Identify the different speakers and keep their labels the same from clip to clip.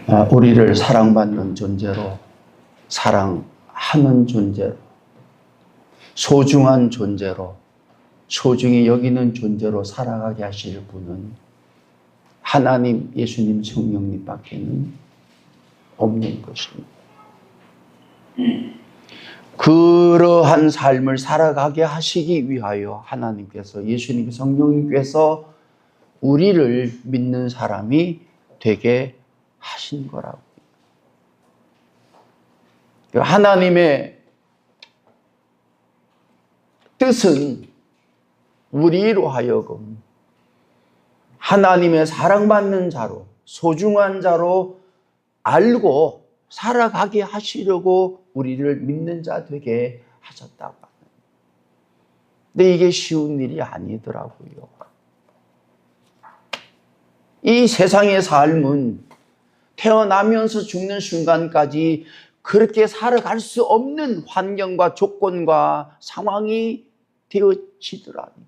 Speaker 1: 우리를 사랑받는 존재로, 사랑하는 존재로, 소중한 존재로, 소중히 여기는 존재로 살아가게 하실 분은 하나님, 예수님, 성령님밖에는 없는 것입니다. 그러한 삶을 살아가게 하시기 위하여 하나님께서, 예수님, 성령님께서 우리를 믿는 사람이 되게 하신 거라고. 하나님의 뜻은 우리로 하여금 하나님의 사랑받는 자로, 소중한 자로 알고 살아가게 하시려고 우리를 믿는 자 되게 하셨다고 합니다. 근데 이게 쉬운 일이 아니더라고요. 이 세상의 삶은 태어나면서 죽는 순간까지 그렇게 살아갈 수 없는 환경과 조건과 상황이 되어지더라니까.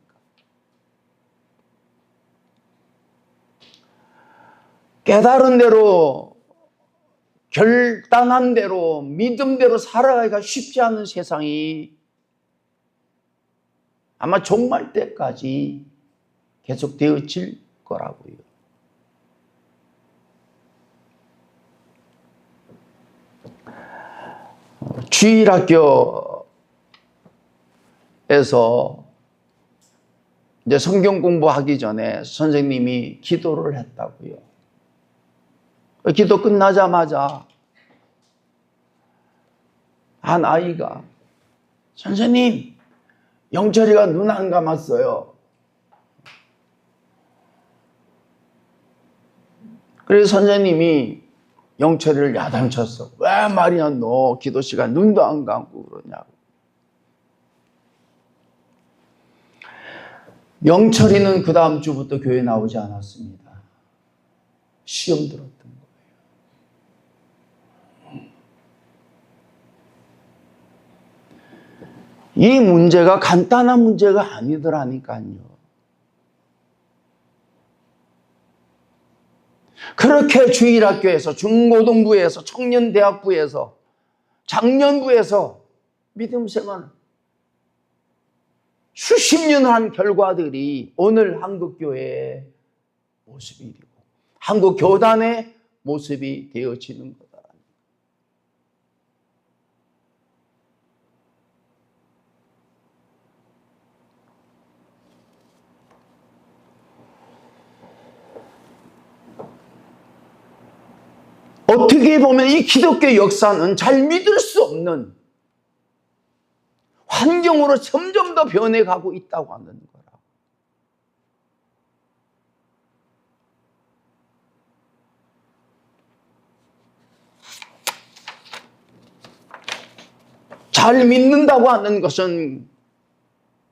Speaker 1: 깨달은 대로, 결단한 대로, 믿음대로 살아가기가 쉽지 않은 세상이 아마 종말 때까지 계속 되어질 거라고요. 주일학교에서 이제 성경 공부하기 전에 선생님이 기도를 했다고요. 기도 끝나자마자 한 아이가, 선생님, 영철이가 눈 안 감았어요. 그래서 선생님이 영철이를 야단쳤어. 왜 말이야, 너 기도 시간 눈도 안 감고 그러냐고. 영철이는 그 다음 주부터 교회 나오지 않았습니다. 시험 들었던 거예요. 이 문제가 간단한 문제가 아니더라니까요. 그렇게 주일학교에서, 중고등부에서, 청년대학부에서, 장년부에서 믿음 생활 수십 년 한 결과들이 오늘 한국교회의 모습이고 한국교단의 모습이 되어지는 거다. 어떻게 보면 이 기독교 역사는 잘 믿을 수 없는 환경으로 점점 더 변해가고 있다고 하는 거라. 잘 믿는다고 하는 것은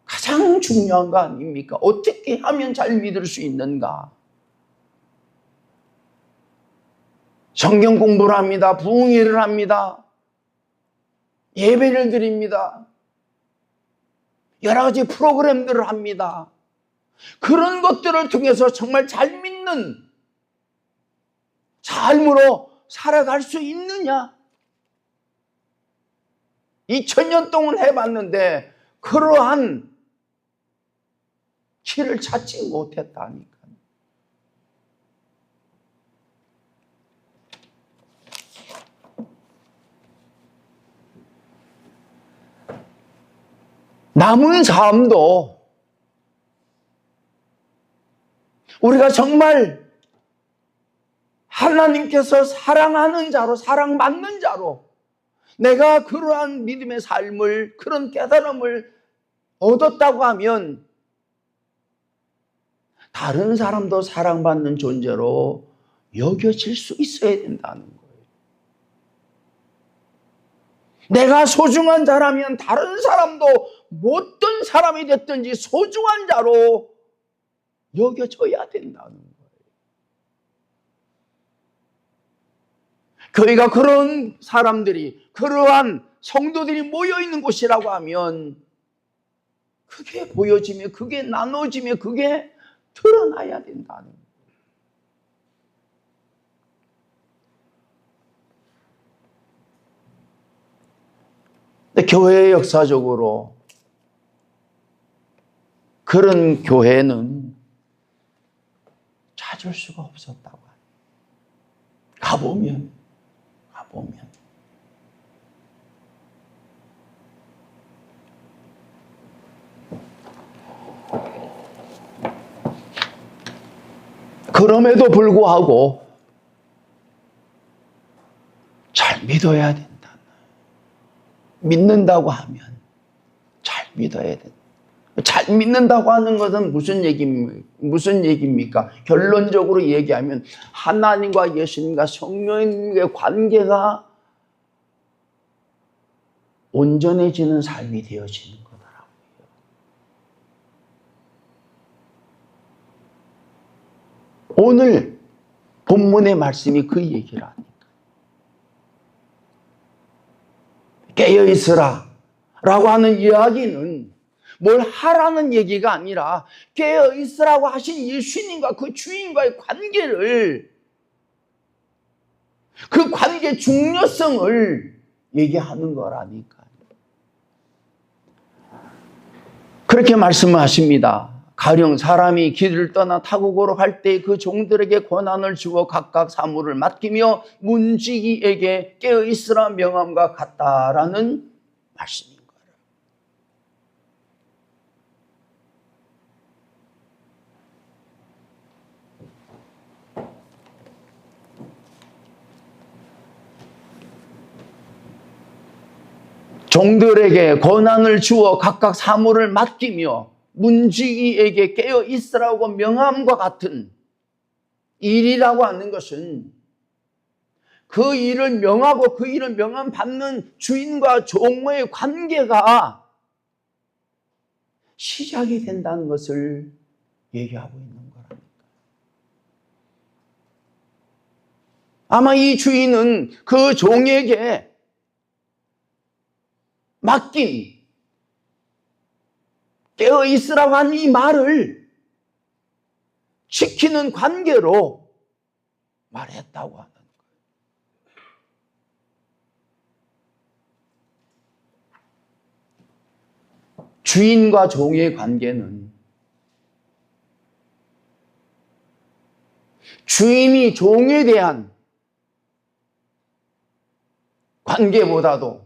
Speaker 1: 가장 중요한 거 아닙니까? 어떻게 하면 잘 믿을 수 있는가? 성경 공부를 합니다. 부흥회를 합니다. 예배를 드립니다. 여러 가지 프로그램들을 합니다. 그런 것들을 통해서 정말 잘 믿는 삶으로 살아갈 수 있느냐? 2000년 동안 해봤는데 그러한 길을 찾지 못했다니까. 남은 삶도 우리가 정말 하나님께서 사랑하는 자로, 사랑받는 자로 내가 그러한 믿음의 삶을, 그런 깨달음을 얻었다고 하면 다른 사람도 사랑받는 존재로 여겨질 수 있어야 된다는 거예요. 내가 소중한 자라면 다른 사람도 어떤 사람이 됐든지 소중한 자로 여겨져야 된다는 거예요. 교회가 그런 사람들이, 그러한 성도들이 모여있는 곳이라고 하면 그게 보여지며, 그게 나눠지며, 그게 드러나야 된다는 거예요. 근데 교회 역사적으로 그런 교회는 찾을 수가 없었다고 합니다. 가보면 그럼에도 불구하고 잘 믿어야 된다. 믿는다고 하면 잘 믿어야 된다. 잘 믿는다고 하는 것은 무슨 얘기입니까? 결론적으로 얘기하면 하나님과 예수님과 성령님의 관계가 온전해지는 삶이 되어지는 거더라고요. 오늘 본문의 말씀이 그 얘기를 하니까. 깨어있으라 라고 하는 이야기는 뭘 하라는 얘기가 아니라 깨어있으라고 하신 예수님과 그 주인과의 관계를, 그 관계 중요성을 얘기하는 거라니까요. 그렇게 말씀하십니다. 가령 사람이 길을 떠나 타국으로 갈 때 그 종들에게 권한을 주어 각각 사물을 맡기며 문지기에게 깨어있으라 명함과 같다라는 말씀인 거예요. 종들에게 권한을 주어 각각 사물을 맡기며 문지기에게 깨어 있으라고 명함과 같은 일이라고 하는 것은 그 일을 명하고 그 일을 명함 받는 주인과 종의 관계가 시작이 된다는 것을 얘기하고 있는 거랍니다. 아마 이 주인은 그 종에게 맡긴 깨어있으라고 하는 이 말을 지키는 관계로 말했다고 하는 거예요. 주인과 종의 관계는 주인이 종에 대한 관계보다도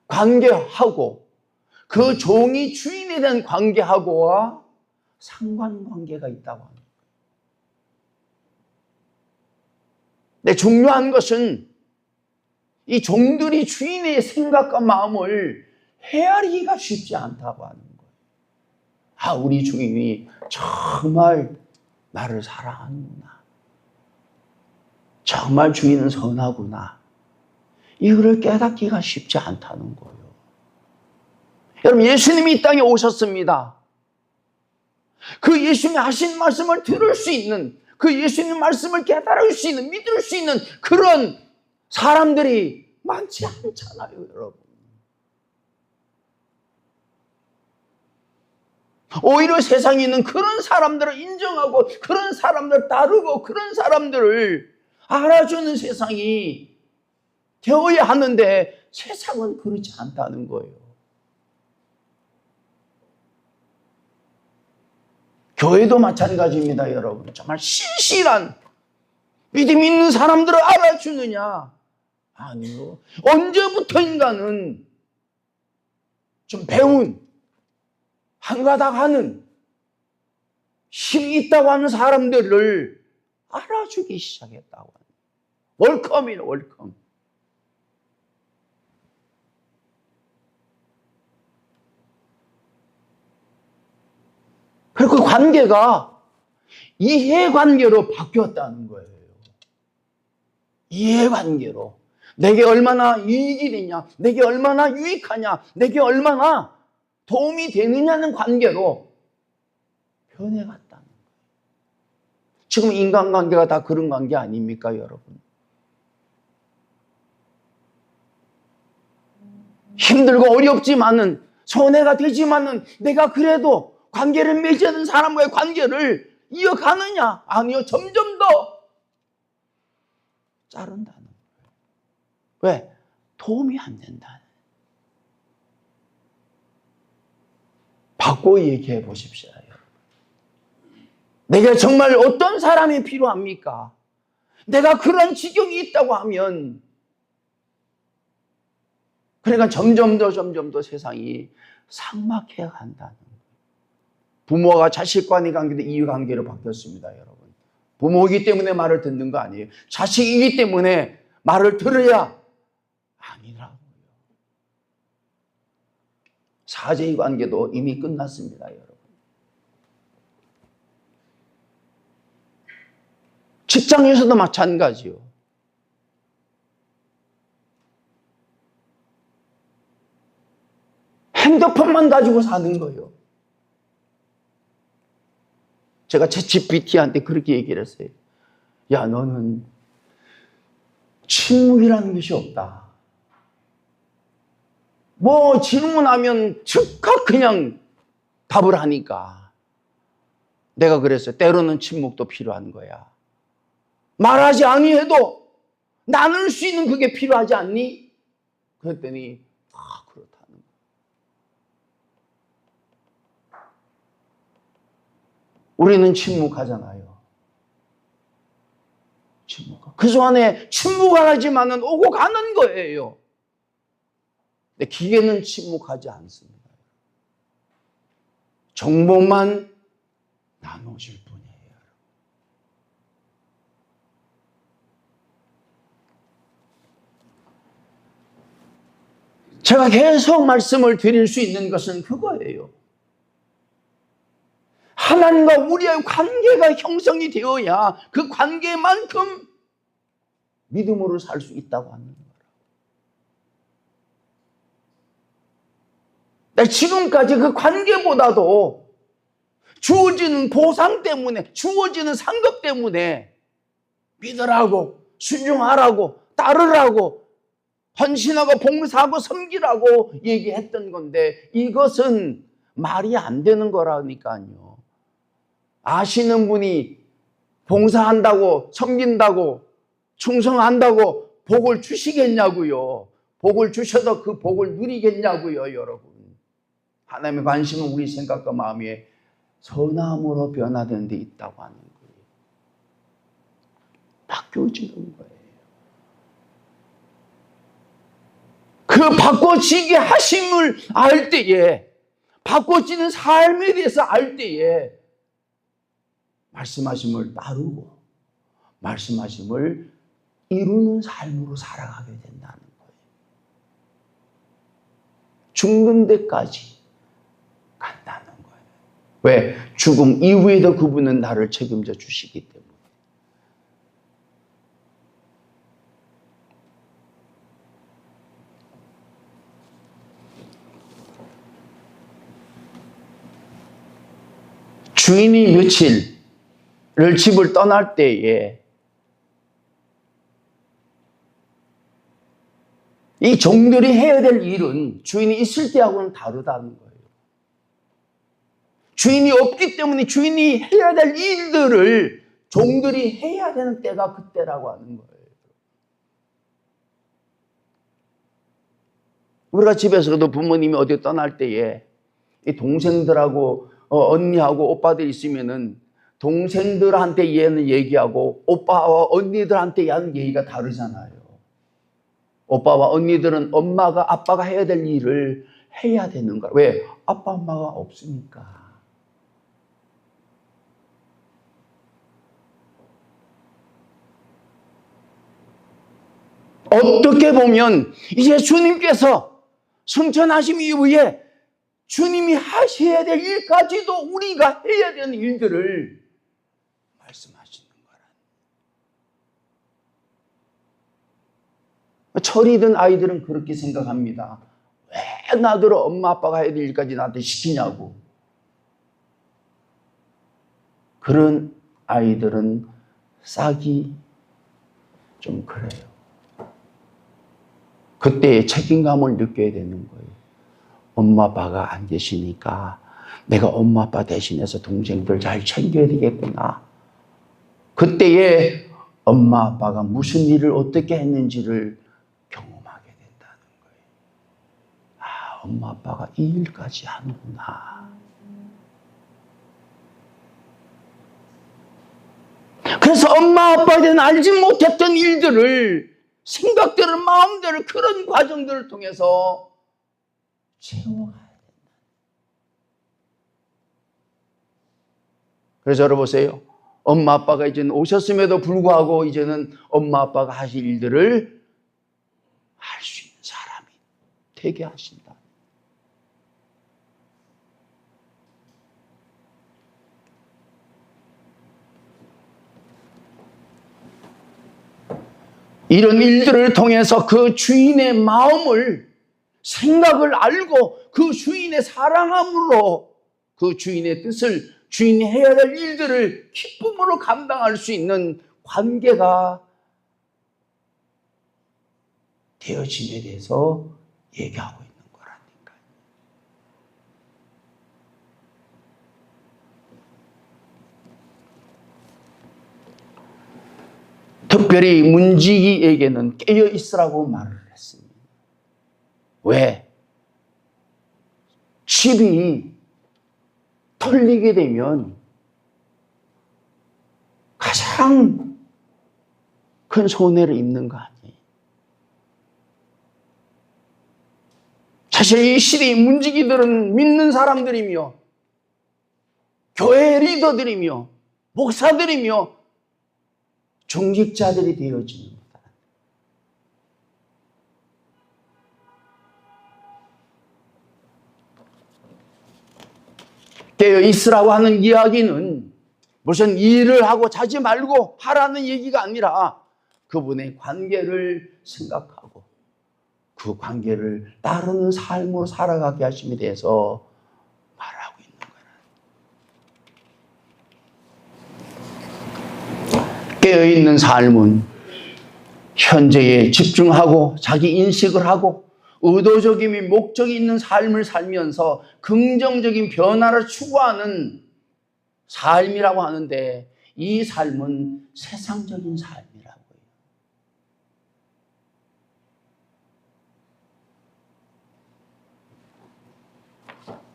Speaker 1: 관계하고 그 종이 주인에 대한 관계하고와 상관관계가 있다고 합니다. 근데 중요한 것은 이 종들이 주인의 생각과 마음을 헤아리기가 쉽지 않다고 하는 거예요. 아, 우리 주인이 정말 나를 사랑하는구나. 정말 주인은 선하구나. 이거를 깨닫기가 쉽지 않다는 거예요. 여러분, 예수님이 이 땅에 오셨습니다. 그 예수님이 하신 말씀을 들을 수 있는, 그 예수님 말씀을 깨달을 수 있는, 믿을 수 있는 그런 사람들이 많지 않잖아요, 여러분. 오히려 세상에 있는 그런 사람들을 인정하고 그런 사람들을 따르고 그런 사람들을 알아주는 세상이 되어야 하는데 세상은 그렇지 않다는 거예요. 교회도 마찬가지입니다, 여러분. 정말 신실한 믿음 있는 사람들을 알아주느냐? 아니요. 언제부터인가는 좀 배운, 한가닥 하는, 힘이 있다고 하는 사람들을 알아주기 시작했다고 합니다. 월컴이에요, 월컴. 그리고 그 관계가 이해관계로 바뀌었다는 거예요. 이해관계로. 내게 얼마나 이익이 되냐, 내게 얼마나 유익하냐, 내게 얼마나 도움이 되느냐는 관계로 변해갔다는 거예요. 지금 인간관계가 다 그런 관계 아닙니까, 여러분? 힘들고 어렵지만은, 손해가 되지만은 내가 그래도 관계를 맺는 사람과의 관계를 이어가느냐? 아니요. 점점 더 자른다는 거예요. 왜? 도움이 안 된다. 바꿔 얘기해 보십시오. 내가 정말 어떤 사람이 필요합니까? 내가 그런 지경이 있다고 하면, 그러니까 점점 더 세상이 삭막해 간다는 거예요. 부모가 자식 간의 관계도 이해관계로 바뀌었습니다, 여러분. 부모이기 때문에 말을 듣는 거 아니에요. 자식이기 때문에 말을 들어야 아니라고요. 사제의 관계도 이미 끝났습니다, 여러분. 직장에서도 마찬가지요. 핸드폰만 가지고 사는 거예요. 제가 챗GPT한테 그렇게 얘기를 했어요. 야, 너는 침묵이라는 것이 없다. 뭐 질문하면 즉각 그냥 답을 하니까. 내가 그랬어요. 때로는 침묵도 필요한 거야. 말하지 아니해도 나눌 수 있는 그게 필요하지 않니? 그랬더니 그렇다는 거야. 우리는 침묵하잖아요. 침묵. 그 동안에 침묵하지만은 오고 가는 거예요. 근데 기계는 침묵하지 않습니다. 정보만 나눠줄 뿐이에요. 제가 계속 말씀을 드릴 수 있는 것은 그거예요. 하나님과 우리의 관계가 형성이 되어야 그 관계만큼 믿음으로 살 수 있다고 하는 거예요. 지금까지 그 관계보다도 주어지는 보상 때문에, 주어지는 상급 때문에 믿으라고, 순종하라고, 따르라고, 헌신하고 봉사하고 섬기라고 얘기했던 건데, 이것은 말이 안 되는 거라니까요. 아시는 분이 봉사한다고, 섬긴다고, 충성한다고 복을 주시겠냐고요. 복을 주셔도 그 복을 누리겠냐고요, 여러분. 하나님의 관심은 우리 생각과 마음이 선함으로 변화되는 데 있다고 하는 거예요. 바뀌어지는 거예요. 그 바꿔지게 하심을 알 때에, 바꿔지는 삶에 대해서 알 때에 말씀하심을 따르고 말씀하심을 이루는 삶으로 살아가게 된다는 거예요. 죽는 데까지 간다는 거예요. 왜? 죽음 이후에도 그분은 나를 책임져 주시기 때문에. 주인이 며칠을 집을 떠날 때에 이 종들이 해야 될 일은 주인이 있을 때하고는 다르다는 거예요. 주인이 없기 때문에 주인이 해야 될 일들을 종들이 해야 되는 때가 그때라고 하는 거예요. 우리가 집에서도 부모님이 어디 떠날 때에 이 동생들하고 언니하고 오빠들 있으면은 동생들한테 얘는 얘기하고 오빠와 언니들한테 하는 얘기가 다르잖아요. 오빠와 언니들은 엄마가 아빠가 해야 될 일을 해야 되는 거야. 왜? 아빠 엄마가 없으니까. 어떻게 보면 이제 주님께서 승천하심 이후에 주님이 하셔야 될 일까지도 우리가 해야 되는 일들을 말씀하시는 거라. 철이든 아이들은 그렇게 생각합니다. 왜 나더러 엄마 아빠가 해야 될 일까지 나한테 시키냐고. 그런 아이들은 싹이 좀 그래요. 그때 책임감을 느껴야 되는 거예요. 엄마 아빠가 안 계시니까 내가 엄마 아빠 대신해서 동생들 잘 챙겨야 되겠구나. 그때에 엄마 아빠가 무슨 일을 어떻게 했는지를 경험하게 된다는 엄마 아빠가 이 일까지 하는구나. 그래서 엄마 아빠에게는 알지 못했던 일들을, 생각들을, 마음들을, 그런 과정들을 통해서 채워가야 된다. 그래서 여러분 보세요. 엄마 아빠가 이제는 오셨음에도 불구하고 이제는 엄마 아빠가 하실 일들을 할 수 있는 사람이 되게 하신다. 이런 일들을 통해서 그 주인의 마음을, 생각을 알고 그 주인의 사랑함으로 그 주인의 뜻을, 주인이 해야 될 일들을 기쁨으로 감당할 수 있는 관계가 되어짐에 대해서 얘기하고 있는 거라니까요. 특별히 문지기에게는 깨어 있으라고 말을 했습니다. 왜? 집이 털리게 되면 가장 큰 손해를 입는 거 아니에요? 사실 이 시대의 문지기들은 믿는 사람들이며 교회 리더들이며 목사들이며 중직자들이 되어집니다. 깨어 있으라고 하는 이야기는 무슨 일을 하고 자지 말고 하라는 얘기가 아니라 그분의 관계를 생각하고 그 관계를 따르는 삶으로 살아가게 하심에 대해서 말하고 있는 거예요. 깨어있는 삶은 현재에 집중하고 자기 인식을 하고 의도적이며 목적이 있는 삶을 살면서 긍정적인 변화를 추구하는 삶이라고 하는데, 이 삶은 세상적인 삶이라고요.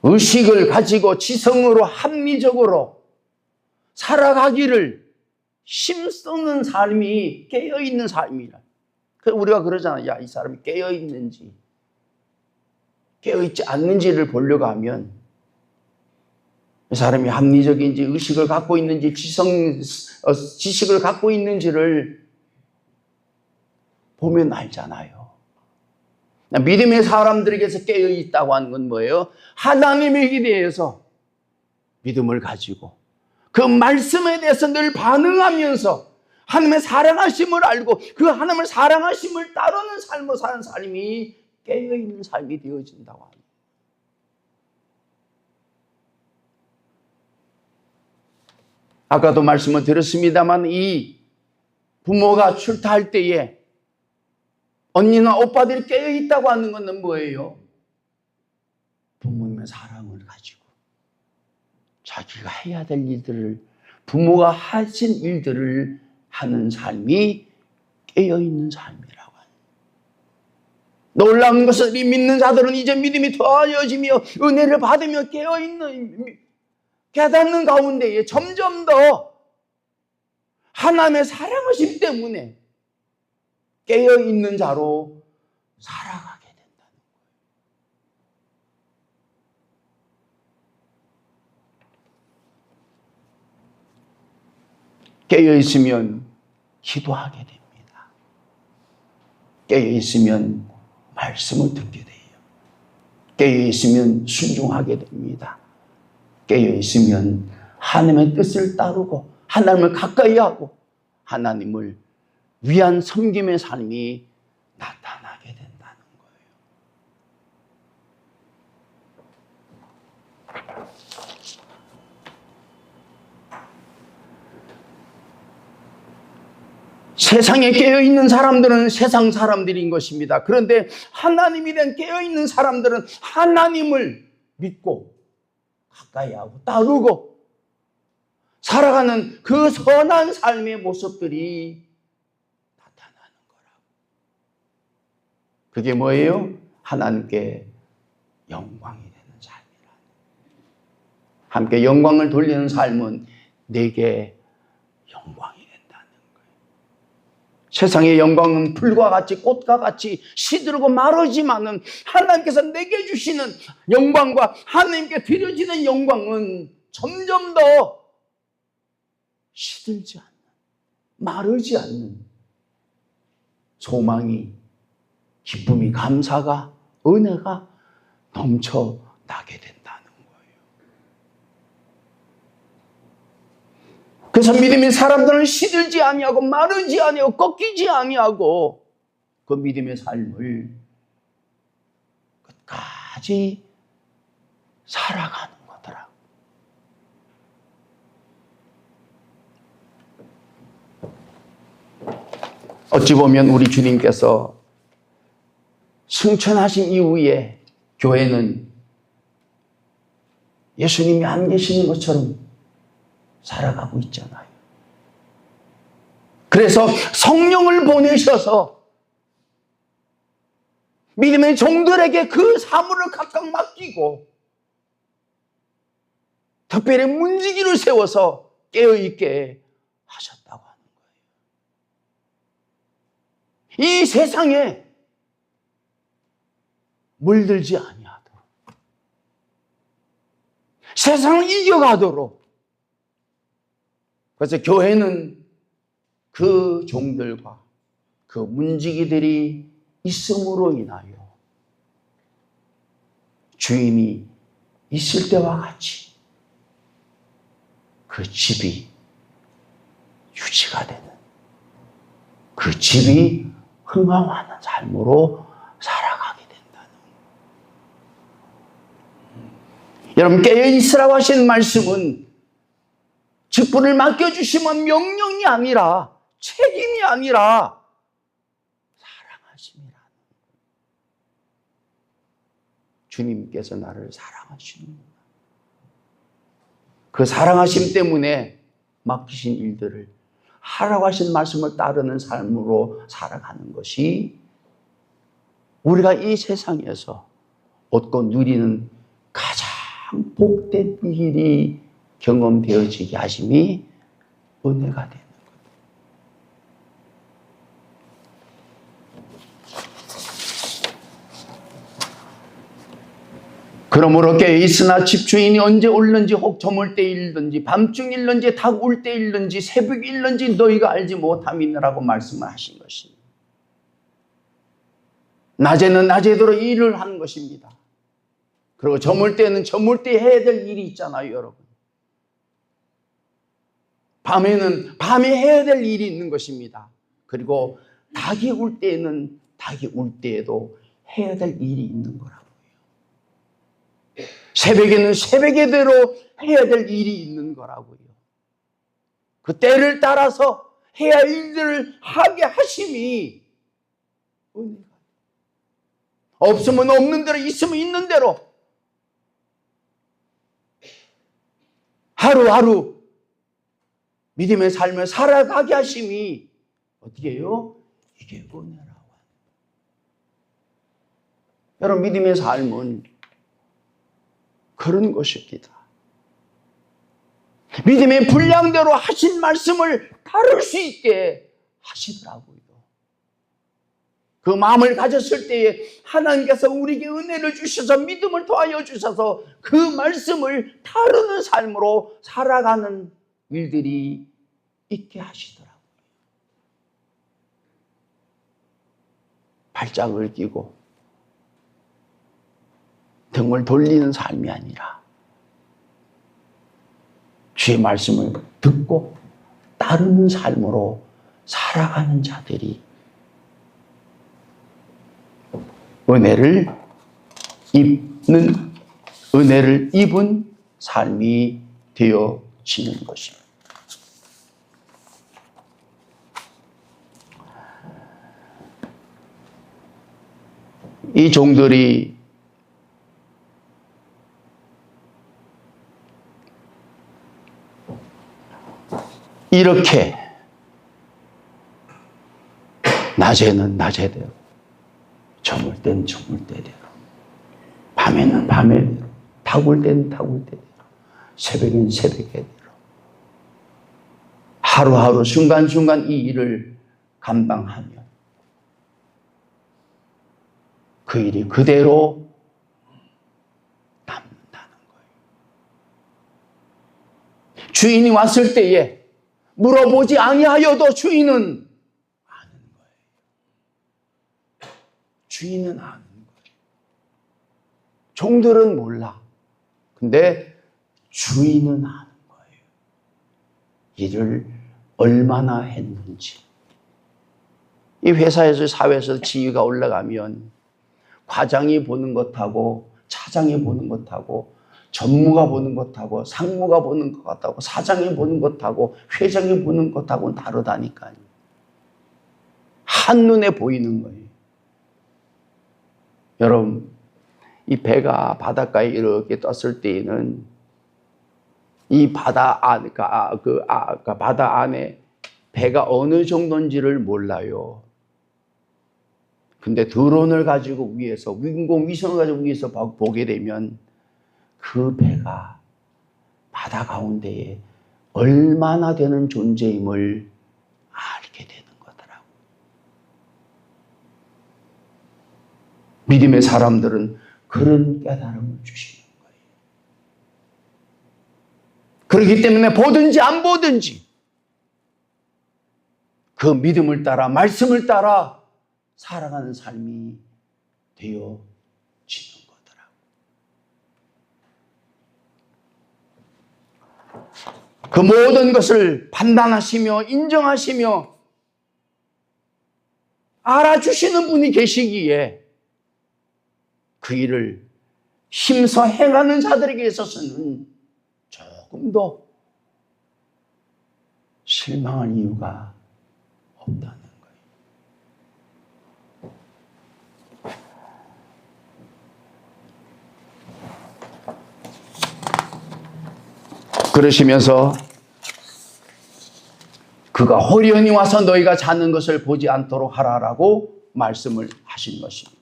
Speaker 1: 의식을 가지고 지성으로 합리적으로 살아가기를 힘쓰는 삶이 깨어있는 삶이라. 우리가 그러잖아요. 야, 이 사람이 깨어있는지 깨어있지 않는지를 보려고 하면 이 사람이 합리적인지 의식을 갖고 있는지 지식을 갖고 있는지를 보면 알잖아요. 믿음의 사람들에게서 깨어있다고 하는 건 뭐예요? 하나님에 대해서 믿음을 가지고 그 말씀에 대해서 늘 반응하면서 하나님의 사랑하심을 알고 그 하나님의 사랑하심을 따르는 삶을 사는 삶이 깨어있는 삶이 되어진다고 합니다. 아까도 말씀을 드렸습니다만 이 부모가 출타할 때에 언니나 오빠들이 깨어있다고 하는 것은 뭐예요? 부모님의 사랑을 가지고 자기가 해야 될 일들을, 부모가 하신 일들을 하는 삶이 깨어있는 삶이라고 합니다. 놀라운 것은 이 믿는 자들은 이제 믿음이 더하여지며 은혜를 받으며 깨어있는, 깨닫는 가운데에 점점 더 하나님의 사랑하심 때문에 깨어있는 자로 살아가게 된다는 거예요. 깨어있으면 기도하게 됩니다. 깨어있으면 말씀을 듣게 돼요. 깨어있으면 순종하게 됩니다. 깨어있으면 하나님의 뜻을 따르고 하나님을 가까이 하고 하나님을 위한 섬김의 삶이 나타나게 된다는 거예요. 세상에 깨어있는 사람들은 세상 사람들인 것입니다. 그런데 하나님이 된 깨어있는 사람들은 하나님을 믿고 가까이 하고 따르고 살아가는 그 선한 삶의 모습들이 나타나는 거라고. 그게 뭐예요? 하나님께 영광이 되는 삶이라. 함께 영광을 돌리는 삶은 내게 영광이 된다는 거예요. 세상의 영광은 풀과 같이 꽃과 같이 시들고 마르지만은 하나님께서 내게 주시는 영광과 하나님께 드려지는 영광은 점점 더 시들지 않는, 마르지 않는 소망이, 기쁨이, 감사가, 은혜가 넘쳐나게 된다는 거예요. 그래서 믿음의 사람들은 시들지 아니하고 마르지 아니하고 꺾이지 아니하고 그 믿음의 삶을 끝까지 살아가는 거더라고요. 어찌 보면 우리 주님께서 승천하신 이후에 교회는 예수님이 안 계시는 것처럼 살아가고 있잖아요. 그래서 성령을 보내셔서 믿음의 종들에게 그 사물을 각각 맡기고 특별히 문지기를 세워서 깨어있게 하셨다고 하는 거예요. 이 세상에 물들지 아니하도록, 세상을 이겨가도록. 그래서 교회는 그 종들과 그 문지기들이 있음으로 인하여 주인이 있을 때와 같이 그 집이 유지가 되는, 그 집이 흥황하는 삶으로 살아가게 된다는 거예요. 여러분, 깨어있으라고 하신 말씀은 직분을 맡겨주시면 명령이 아니라, 책임이 아니라 사랑하심이라는 거예요. 주님께서 나를 사랑하시는구나. 그 사랑하심 때문에 맡기신 일들을 하라고 하신 말씀을 따르는 삶으로 살아가는 것이 우리가 이 세상에서 얻고 누리는 가장 복된 일이 경험되어지게 하심이 은혜가 되는 거예요. 그러므로 깨어있으나 집주인이 언제 올는지 혹 저물 때 일든지 밤중 일는지 닭 울 때 일든지 새벽 일는지 너희가 알지 못함이니라고 말씀을 하신 것입니다. 낮에는 낮에대로 일을 하는 것입니다. 그리고 저물 때는 저물 때 해야 될 일이 있잖아요, 여러분. 밤에는 밤에 해야 될 일이 있는 것입니다. 그리고 닭이 울 때에는 닭이 울 때에도 해야 될 일이 있는 거라고요. 새벽에는 새벽에대로 해야 될 일이 있는 거라고요. 그 때를 따라서 해야 할 일들을 하게 하심이 은혜가. 없으면 없는 대로, 있으면 있는 대로 하루하루 믿음의 삶을 살아가게 하심이 어떻게 해요? 이게 은혜라고. 여러분, 믿음의 삶은 그런 것입니다. 믿음의 분량대로 하신 말씀을 다룰 수 있게 하시더라고요. 그 마음을 가졌을 때에 하나님께서 우리에게 은혜를 주셔서 믿음을 더하여 주셔서 그 말씀을 다루는 삶으로 살아가는 일들이 있게 하시더라고요. 발작을 끼고 등을 돌리는 삶이 아니라 주의 말씀을 듣고 따르는 삶으로 살아가는 자들이 은혜를 입은 삶이 되어지는 것입니다. 이 종들이 이렇게 낮에는 낮에대로, 저물 땐 저물 때대로, 밤에는 밤에 타굴 때는 타굴 때대로, 새벽엔 새벽대로 하루하루 순간순간 이 일을 감당하며 그 일이 그대로 남는다는 거예요. 주인이 왔을 때에 물어보지 아니하여도 주인은 아는 거예요. 주인은 아는 거예요. 종들은 몰라. 근데 주인은 아는 거예요. 일을 얼마나 했는지. 이 회사에서, 사회에서 지위가 올라가면 과장이 보는 것하고 차장이 보는 것하고 전무가 보는 것하고 상무가 보는 것하고 사장이 보는 것하고 회장이 보는 것하고는 다르다니까요. 한눈에 보이는 거예요. 여러분, 이 배가 바닷가에 이렇게 떴을 때에는 이 바다 안에 배가 어느 정도인지를 몰라요. 근데 드론을 가지고 위에서, 인공위성을 가지고 위에서 보게 되면 그 배가 바다 가운데에 얼마나 되는 존재임을 알게 되는 거더라고요. 믿음의 사람들은 그런 깨달음을 주시는 거예요. 그렇기 때문에 보든지 안 보든지 그 믿음을 따라, 말씀을 따라 살아가는 삶이 되어지는 거더라고요. 그 모든 것을 판단하시며 인정하시며 알아주시는 분이 계시기에 그 일을 힘써 행하는 자들에게 있어서는 조금도 실망할 이유가 없다는 거예요. 그러시면서 그가 호련히 와서 너희가 자는 것을 보지 않도록 하라라고 말씀을 하신 것입니다.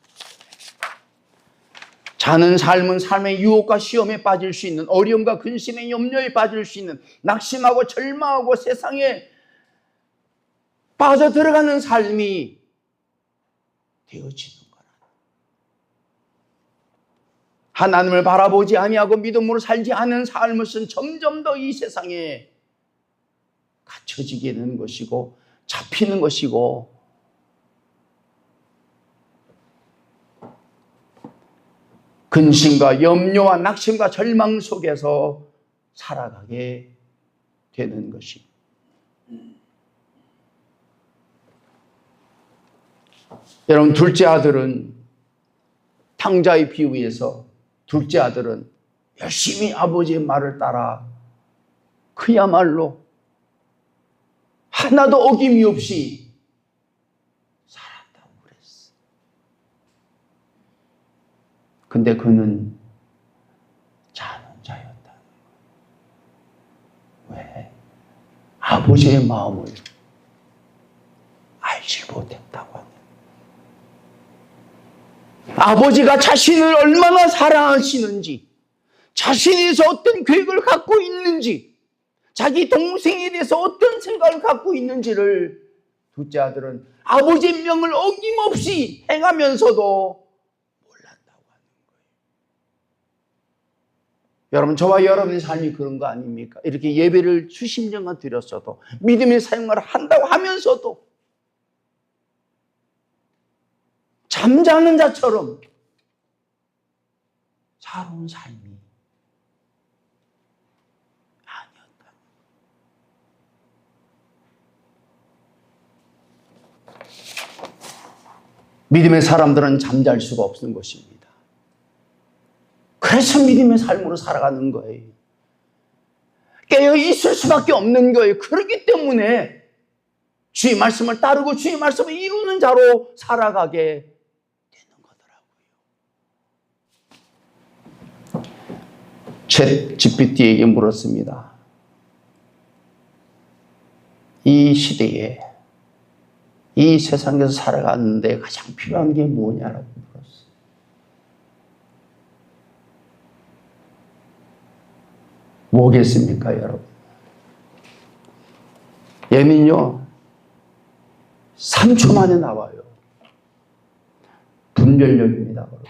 Speaker 1: 자는 삶은 삶의 유혹과 시험에 빠질 수 있는, 어려움과 근심의 염려에 빠질 수 있는, 낙심하고 절망하고 세상에 빠져들어가는 삶이 되어지는 거라. 하나님을 바라보지 아니하고 믿음으로 살지 않은 삶은 점점 더 이 세상에 갇혀지게 되는 것이고 잡히는 것이고 근심과 염려와 낙심과 절망 속에서 살아가게 되는 것입니다. 여러분, 둘째 아들은 탕자의 비유에서 둘째 아들은 열심히 아버지의 말을 따라 그야말로 하나도 어김이 없이 살았다고 그랬어. 근데 그는 자는 자였다. 왜? 아버지의 마음을 알지 못했다고 합니다. 아버지가 자신을 얼마나 사랑하시는지, 자신에서 어떤 계획을 갖고 있는지, 자기 동생에 대해서 어떤 생각을 갖고 있는지를 둘째 아들은 아버지의 명을 어김없이 행하면서도 몰랐다고 하는 거예요. 여러분, 저와 여러분의 삶이 그런 거 아닙니까? 이렇게 예배를 수십 년간 드렸어도, 믿음의 삶을 한다고 하면서도 잠자는 자처럼 살아온 삶이 아니었다. 믿음의 사람들은 잠잘 수가 없는 것입니다. 그래서 믿음의 삶으로 살아가는 거예요. 깨어 있을 수밖에 없는 거예요. 그렇기 때문에 주의 말씀을 따르고 주의 말씀을 이루는 자로 살아가게 챗 GPT에게 물었습니다. 이 시대에, 이 세상에서 살아가는데 가장 필요한 게 뭐냐라고 물었어요. 뭐겠습니까, 여러분? 예민요, 3초 만에 나와요. 분별력입니다, 여러분.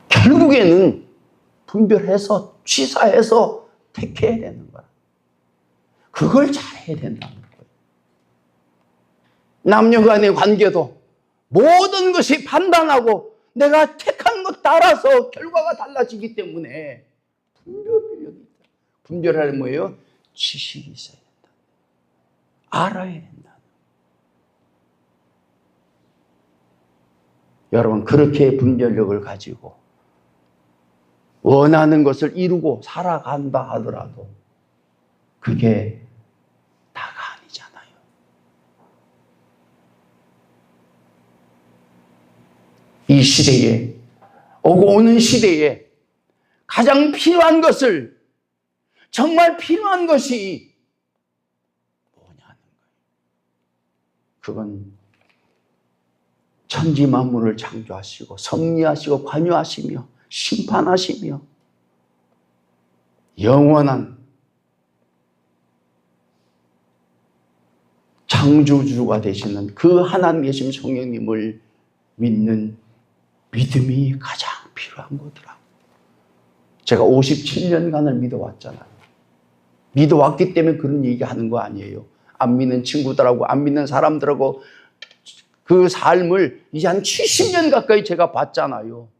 Speaker 1: 결국에는 분별해서 취사해서 택해야 되는 거야. 그걸 잘해야 된다는 거예요. 남녀 간의 관계도 모든 것이 판단하고 내가 택한 것 따라서 결과가 달라지기 때문에 분별력이 있다. 분별하려면 뭐예요? 지식이 있어야 된다. 알아야 된다. 여러분, 그렇게 분별력을 가지고 원하는 것을 이루고 살아간다 하더라도 그게 다가 아니잖아요. 이 시대에, 오고 오는 시대에 가장 필요한 것을, 정말 필요한 것이 뭐냐는 거예요. 그건 천지 만물을 창조하시고 섭리하시고 관여하시며 심판하시며 영원한 창조주가 되시는 그 하나님 계신 성령님을 믿는 믿음이 가장 필요한 거더라고요. 제가 57년간을 믿어왔잖아요. 믿어왔기 때문에 그런 얘기하는 거 아니에요. 안 믿는 친구들하고 안 믿는 사람들하고 그 삶을 이제 한 70년 가까이 제가 봤잖아요.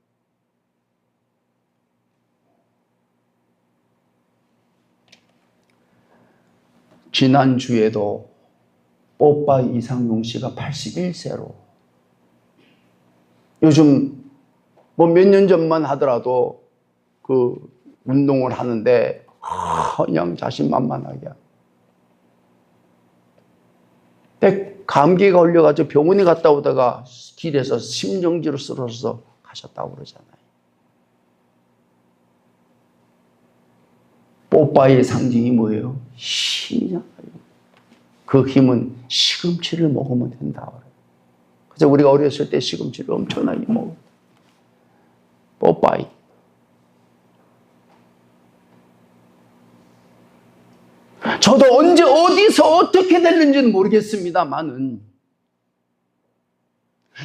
Speaker 1: 지난주에도 뽀빠이 이상용 씨가 81세로, 요즘 뭐 몇 년 전만 하더라도 그 운동을 하는데 그냥 자신만만하게. 근데 감기가 걸려가지고 병원에 갔다 오다가 길에서 심정지로 쓰러져서 가셨다고 그러잖아요. 뽀빠이의 상징이 뭐예요? 힘이잖아요. 그 힘은 시금치를 먹으면 된다. 그래서 우리가 어렸을 때 시금치를 엄청나게 먹어요. 뽀빠이. 저도 언제 어디서 어떻게 됐는지는 모르겠습니다만은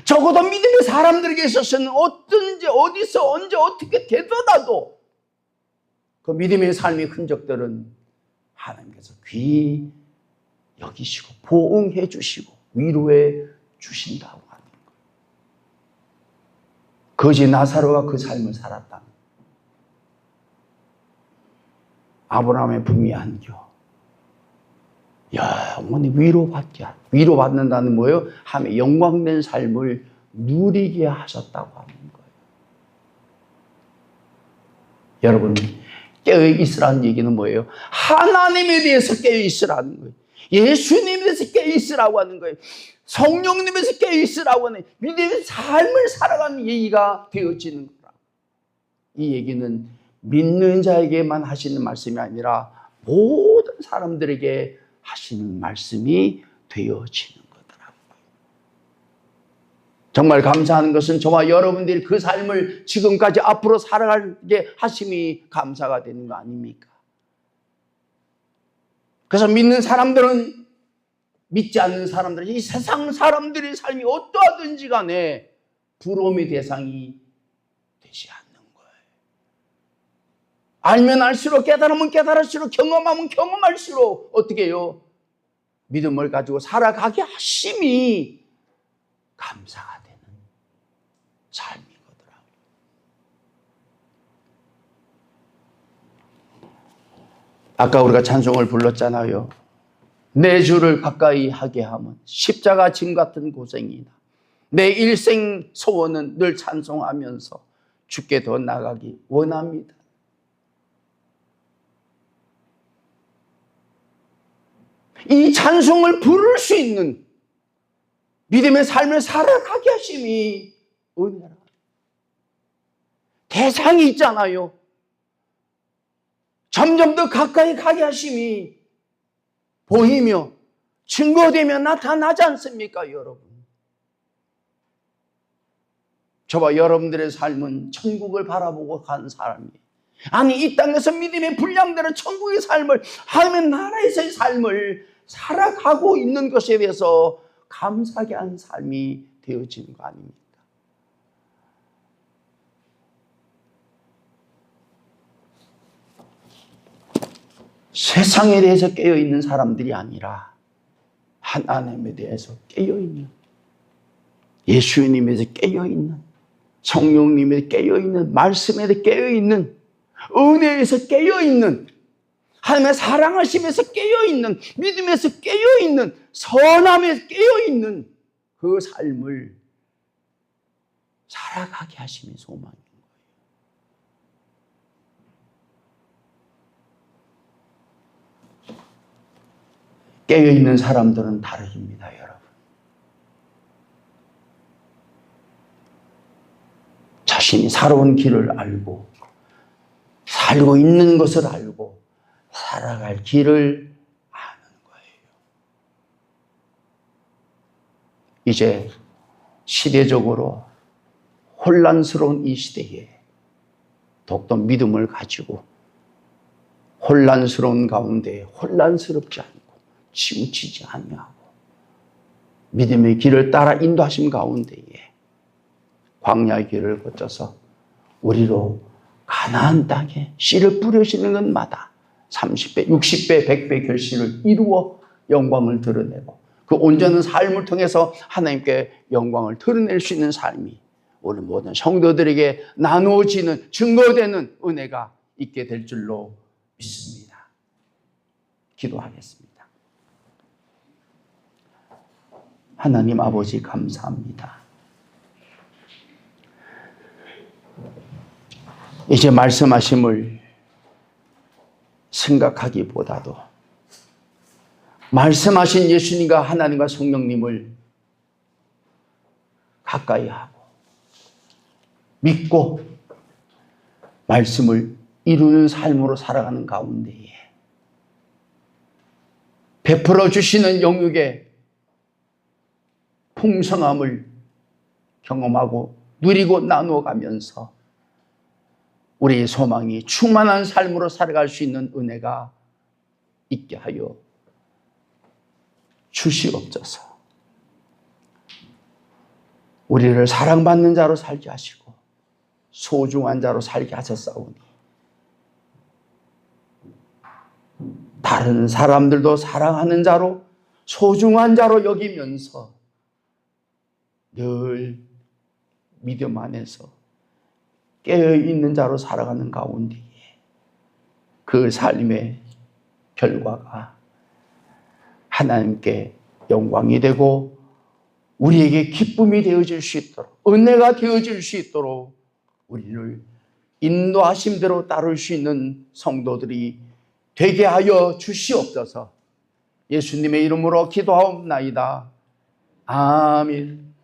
Speaker 1: 적어도 믿음의 사람들에게 있어서는 어떤지 어디서 언제 어떻게 되더라도 그 믿음의 삶의 흔적들은 하나님께서 귀히 여기시고 보응해 주시고 위로해 주신다고 하는 거예요. 거지 나사로가 그 삶을 살았다. 아브라함의 품위 안겨 영원히 위로받는다는 뭐예요? 하나님의 영광된 삶을 누리게 하셨다고 하는 거예요. 여러분, 깨어있으라는 얘기는 뭐예요? 하나님에 대해서 깨어있으라는 거예요. 예수님에 대해서 깨어있으라고 하는 거예요. 성령님에 대해서 깨어있으라고 하는 믿음의 삶을 살아가는 얘기가 되어지는 거라. 이 얘기는 믿는 자에게만 하시는 말씀이 아니라 모든 사람들에게 하시는 말씀이 되어지는 거더라고요. 정말 감사하는 것은 저와 여러분들이 그 삶을 지금까지 앞으로 살아가게 하심이 감사가 되는 거 아닙니까? 그래서 믿는 사람들은 믿지 않는 사람들은 이 세상 사람들의 삶이 어떠하든지 간에 부러움의 대상이 되지 않는 거예요. 알면 알수록, 깨달으면 깨달을수록, 경험하면 경험할수록 어떻게 해요? 믿음을 가지고 살아가게 하심이 감사가 되는 삶이거더라고요. 아까 우리가 찬송을 불렀잖아요. 내 주를 가까이 하게 하면 십자가 짐 같은 고생이다. 내 일생 소원은 늘 찬송하면서 주께 더 나가기 원합니다. 이 찬송을 부를 수 있는 믿음의 삶을 살아가게 하심이 은혜라. 대상이 있잖아요. 점점 더 가까이 가게 하심이 보이며 증거되며 나타나지 않습니까, 여러분? 저와 여러분들의 삶은 천국을 바라보고 간 사람이에요. 아니, 이 땅에서 믿음의 분량대로 천국의 삶을, 하나님의 나라에서의 삶을 살아가고 있는 것에 대해서 감사하게 한 삶이 되어지는 거 아닙니까? 세상에 대해서 깨어있는 사람들이 아니라 하나님에 대해서 깨어있는, 예수님에 대해서 깨어있는, 성령님에 대해서 깨어있는, 말씀에 대해서 깨어있는, 은혜에서 깨어있는, 하나님의 사랑하심에서 깨어있는, 믿음에서 깨어있는, 선함에서 깨어있는 그 삶을 살아가게 하심이 소망인 거예요. 깨어있는 사람들은 다릅니다, 여러분. 자신이 살아온 길을 알고, 살고 있는 것을 알고, 살아갈 길을 아는 거예요. 이제 시대적으로 혼란스러운 이 시대에 더욱더 믿음을 가지고 혼란스러운 가운데 혼란스럽지 않고 치우치지 아니하고 믿음의 길을 따라 인도하심 가운데에 광야의 길을 거쳐서 우리로 가나안 땅에 씨를 뿌려지는 것마다 30배, 60배, 100배 결실을 이루어 영광을 드러내고 그 온전한 삶을 통해서 하나님께 영광을 드러낼 수 있는 삶이 우리 모든 성도들에게 나누어지는, 증거되는 은혜가 있게 될 줄로 믿습니다. 기도하겠습니다. 하나님 아버지 감사합니다. 이제 말씀하심을 생각하기보다도 말씀하신 예수님과 하나님과 성령님을 가까이 하고 믿고 말씀을 이루는 삶으로 살아가는 가운데에 베풀어 주시는 영육의 풍성함을 경험하고 누리고 나누어 가면서 우리의 소망이 충만한 삶으로 살아갈 수 있는 은혜가 있게 하여 주시옵소서. 우리를 사랑받는 자로 살게 하시고 소중한 자로 살게 하셨사오니 다른 사람들도 사랑하는 자로 소중한 자로 여기면서 늘 믿음 안에서 깨어있는 자로 살아가는 가운데에 그 삶의 결과가 하나님께 영광이 되고 우리에게 기쁨이 되어질 수 있도록, 은혜가 되어질 수 있도록 우리를 인도하심대로 따를 수 있는 성도들이 되게 하여 주시옵소서. 예수님의 이름으로 기도하옵나이다. 아멘.